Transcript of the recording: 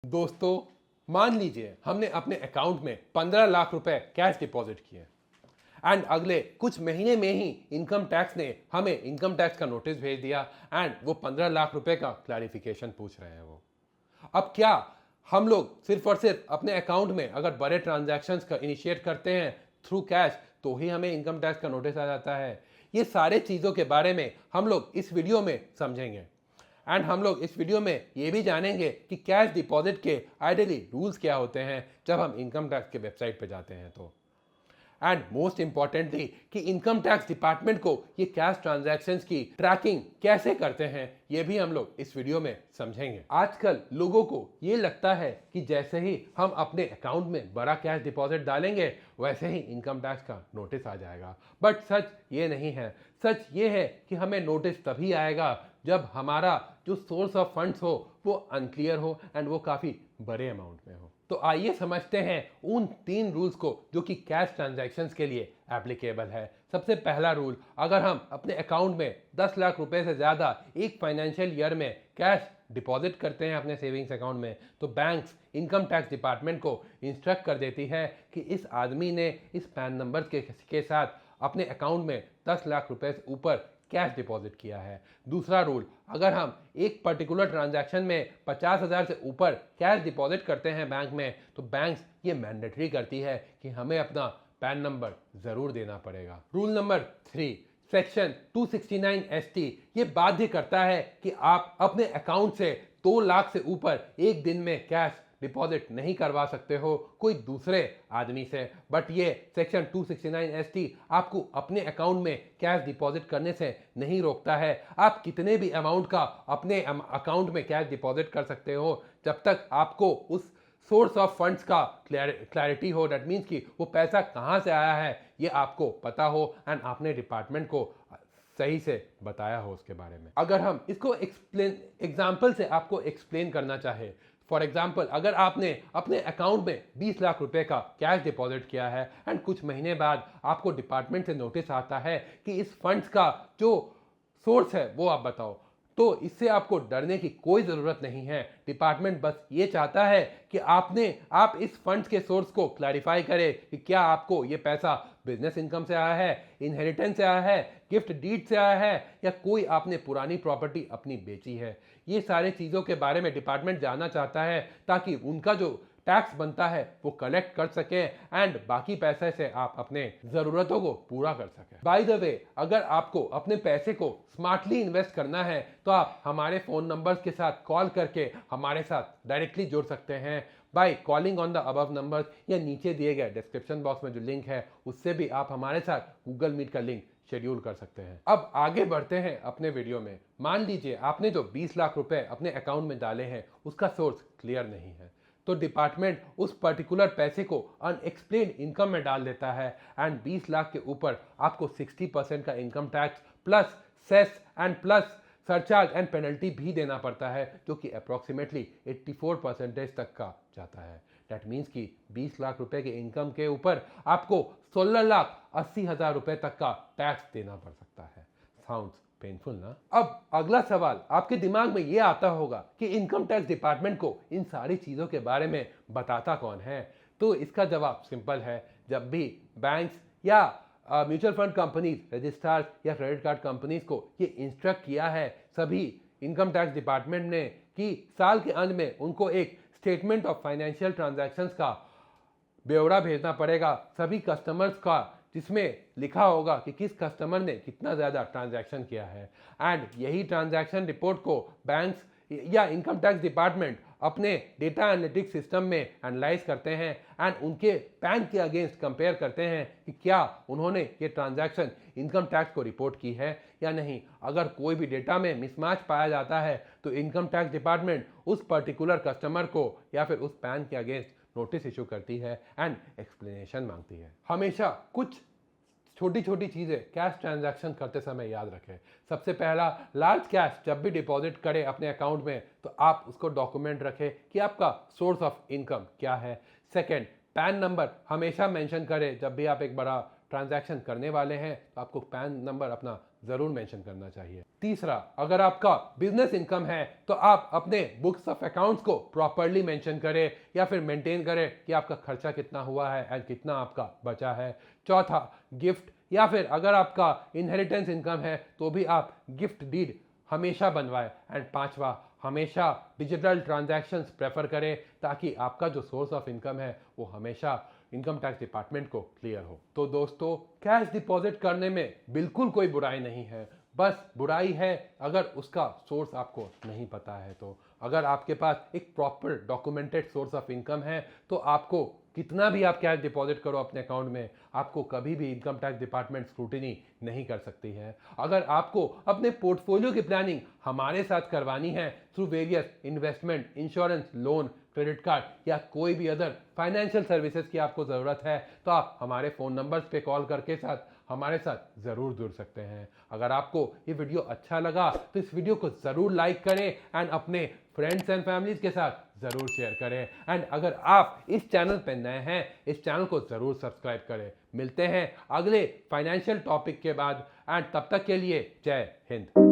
दोस्तों, मान लीजिए हमने अपने अकाउंट में 15 लाख रुपए कैश डिपॉजिट किए एंड अगले कुछ महीने में ही इनकम टैक्स ने हमें इनकम टैक्स का नोटिस भेज दिया एंड वो 15 लाख रुपए का क्लैरिफिकेशन पूछ रहे हैं वो। अब क्या हम लोग सिर्फ और सिर्फ अपने अकाउंट में अगर बड़े ट्रांजैक्शंस का इनिशिएट करते हैं थ्रू कैश तो ही हमें इनकम टैक्स का नोटिस आ जाता है? ये सारे चीज़ों के बारे में हम लोग इस वीडियो में समझेंगे एंड हम लोग इस वीडियो में ये भी जानेंगे कि कैश डिपॉजिट के आइडियली रूल्स क्या होते हैं जब हम इनकम टैक्स के वेबसाइट पे जाते हैं तो। एंड मोस्ट इंपॉर्टेंटली कि इनकम टैक्स डिपार्टमेंट को ये कैश ट्रांजैक्शंस की ट्रैकिंग कैसे करते हैं ये भी हम लोग इस वीडियो में समझेंगे। आजकल लोगों को ये लगता है कि जैसे ही हम अपने अकाउंट में बड़ा कैश डिपॉजिट डालेंगे वैसे ही इनकम टैक्स का नोटिस आ जाएगा, बट सच ये नहीं है। सच ये है कि हमें नोटिस तभी आएगा जब हमारा जो सोर्स ऑफ फंड्स हो वो अनक्लियर हो एंड वो काफ़ी बड़े अमाउंट में हो। तो आइए समझते हैं उन 3 रूल्स को जो कि कैश ट्रांजैक्शंस के लिए एप्लीकेबल है। सबसे पहला रूल, अगर हम अपने अकाउंट में 10 लाख रुपए से ज़्यादा एक फाइनेंशियल ईयर में कैश डिपॉजिट करते हैं अपने सेविंग्स अकाउंट में तो बैंक्स इनकम टैक्स डिपार्टमेंट को इंस्ट्रक्ट कर देती है कि इस आदमी ने इस पैन नंबर के साथ अपने अकाउंट में 10 लाख रुपए से ऊपर कैश डिपॉजिट किया है। दूसरा रूल, अगर हम एक पर्टिकुलर ट्रांजैक्शन में 50,000 से ऊपर कैश डिपॉजिट करते हैं बैंक में तो बैंक्स ये मैंडेटरी करती है कि हमें अपना पैन नंबर ज़रूर देना पड़ेगा। रूल नंबर 3, सेक्शन 269 ST ये बाध्य करता है कि आप अपने अकाउंट से 2 लाख से ऊपर एक दिन में कैश डिपॉजिट नहीं करवा सकते हो कोई दूसरे आदमी से, बट ये सेक्शन 269 ST आपको अपने अकाउंट में कैश डिपॉजिट करने से नहीं रोकता है। आप कितने भी अमाउंट का अपने अकाउंट में कैश डिपॉजिट कर सकते हो जब तक आपको उस सोर्स ऑफ फंड्स का क्लैरिटी हो। दैट मीन्स कि वो पैसा कहाँ से आया है ये आपको पता हो एंड आपने डिपार्टमेंट को सही से बताया हो उसके बारे में। अगर हम इसको एग्जाम्पल से आपको एक्सप्लेन करना चाहे, फॉर एग्जाम्पल अगर आपने अपने अकाउंट में 20 लाख रुपए का कैश डिपॉजिट किया है एंड कुछ महीने बाद आपको डिपार्टमेंट से नोटिस आता है कि इस फंड्स का जो सोर्स है वो आप बताओ, तो इससे आपको डरने की कोई ज़रूरत नहीं है। डिपार्टमेंट बस ये चाहता है कि आप इस फंड्स के सोर्स को क्लैरिफाई करें कि क्या आपको ये पैसा बिजनेस इनकम से आया है, इनहेरिटेंस से आया है, गिफ्ट डीड से आया है या कोई आपने पुरानी प्रॉपर्टी अपनी बेची है। ये सारे चीज़ों के बारे में डिपार्टमेंट जानना चाहता है ताकि उनका जो टैक्स बनता है वो कलेक्ट कर सके एंड बाकी पैसे से आप अपने ज़रूरतों को पूरा कर सके। बाय द वे, अगर आपको अपने पैसे को स्मार्टली इन्वेस्ट करना है तो आप हमारे फ़ोन नंबर्स के साथ कॉल करके हमारे साथ डायरेक्टली जुड़ सकते हैं by calling on the above numbers या नीचे दिए गए डिस्क्रिप्शन बॉक्स में जो लिंक है उससे भी आप हमारे साथ गूगल मीट का लिंक शेड्यूल कर सकते हैं। अब आगे बढ़ते हैं अपने वीडियो में। मान लीजिए आपने जो 20 लाख रुपए अपने अकाउंट में डाले हैं उसका सोर्स क्लियर नहीं है तो डिपार्टमेंट उस पर्टिकुलर पैसे को अनएक्सप्लेन इनकम में डाल देता है एंड 20 लाख के ऊपर आपको 60% का income tax plus cess and plus surcharge and penalty भी देना पड़ता है जो कि अप्रॉक्सीमेटली 84% तक का जाता है। दैट मीन्स कि 20 लाख रुपए के इनकम के ऊपर आपको 16,80,000 रुपए तक का टैक्स देना पड़ सकता है। साउंड्स पेनफुल ना? अब अगला सवाल आपके दिमाग में ये आता होगा कि इनकम टैक्स डिपार्टमेंट को इन सारी चीज़ों के बारे में बताता कौन है? तो इसका जवाब सिंपल है, जब भी बैंक्स या म्यूचुअल फंड कंपनीज, रजिस्ट्रार्स या क्रेडिट कार्ड कंपनीज को ये इंस्ट्रक्ट किया है सभी इनकम टैक्स डिपार्टमेंट ने कि साल के अंत में उनको एक स्टेटमेंट ऑफ फाइनेंशियल ट्रांजैक्शंस का ब्यौरा भेजना पड़ेगा सभी कस्टमर्स का, जिसमें लिखा होगा कि किस कस्टमर ने कितना ज़्यादा ट्रांजैक्शन किया है एंड यही ट्रांजैक्शन रिपोर्ट को बैंक्स या इनकम टैक्स डिपार्टमेंट अपने डेटा एनालिटिक्स सिस्टम में एनालाइज करते हैं एंड उनके पैन के अगेंस्ट कंपेयर करते हैं कि क्या उन्होंने ये ट्रांजैक्शन इनकम टैक्स को रिपोर्ट की है या नहीं। अगर कोई भी डेटा में मिसमैच पाया जाता है तो इनकम टैक्स डिपार्टमेंट उस पर्टिकुलर कस्टमर को या फिर उस पैन के अगेंस्ट नोटिस इशू करती है एंड एक्सप्लेनेशन मांगती है। हमेशा कुछ छोटी छोटी चीज़ें कैश ट्रांजैक्शन करते समय याद रखें। सबसे पहला, लार्ज कैश जब भी डिपॉजिट करें अपने अकाउंट में तो आप उसको डॉक्यूमेंट रखें कि आपका सोर्स ऑफ इनकम क्या है। सेकंड, पैन नंबर हमेशा मेंशन करें जब भी आप एक बड़ा ट्रांजैक्शन करने वाले हैं तो आपको पैन नंबर अपना जरूर मेंशन करना चाहिए। तीसरा, अगर आपका बिजनेस इनकम है तो आप अपने बुक्स ऑफ अकाउंट्स को प्रॉपरली मेंशन करें या फिर मेंटेन करें कि आपका खर्चा कितना हुआ है एंड कितना आपका बचा है। चौथा, गिफ्ट या फिर अगर आपका इनहेरिटेंस इनकम है तो भी आप गिफ्ट डीड हमेशा बनवाएं। एंड पांचवा, हमेशा डिजिटल ट्रांजैक्शंस प्रेफर करें ताकि आपका जो सोर्स ऑफ इनकम है वो हमेशा इनकम टैक्स डिपार्टमेंट को क्लियर हो। तो दोस्तों, कैश डिपॉजिट करने में बिल्कुल कोई बुराई नहीं है, बस बुराई है अगर उसका सोर्स आपको नहीं पता है। तो अगर आपके पास एक proper documented source of income है तो आपको कितना भी आप कैश डिपॉजिट करो अपने अकाउंट में, आपको कभी भी इनकम टैक्स डिपार्टमेंट स्क्रूटिनी नहीं कर सकती है। अगर आपको अपने पोर्टफोलियो की प्लानिंग हमारे साथ करवानी है through various investment, insurance, loan, credit card या कोई भी अदर फाइनेंशियल सर्विसेज की आपको ज़रूरत है तो आप हमारे फ़ोन नंबर्स पे कॉल करके हमारे साथ ज़रूर जुड़ सकते हैं। अगर आपको ये वीडियो अच्छा लगा तो इस वीडियो को ज़रूर लाइक करें एंड अपने फ्रेंड्स एंड फैमिलीज के साथ ज़रूर शेयर करें। एंड अगर आप इस चैनल पे नए हैं, इस चैनल को ज़रूर सब्सक्राइब करें। मिलते हैं अगले फाइनेंशियल टॉपिक के बाद एंड तब तक के लिए जय हिंद।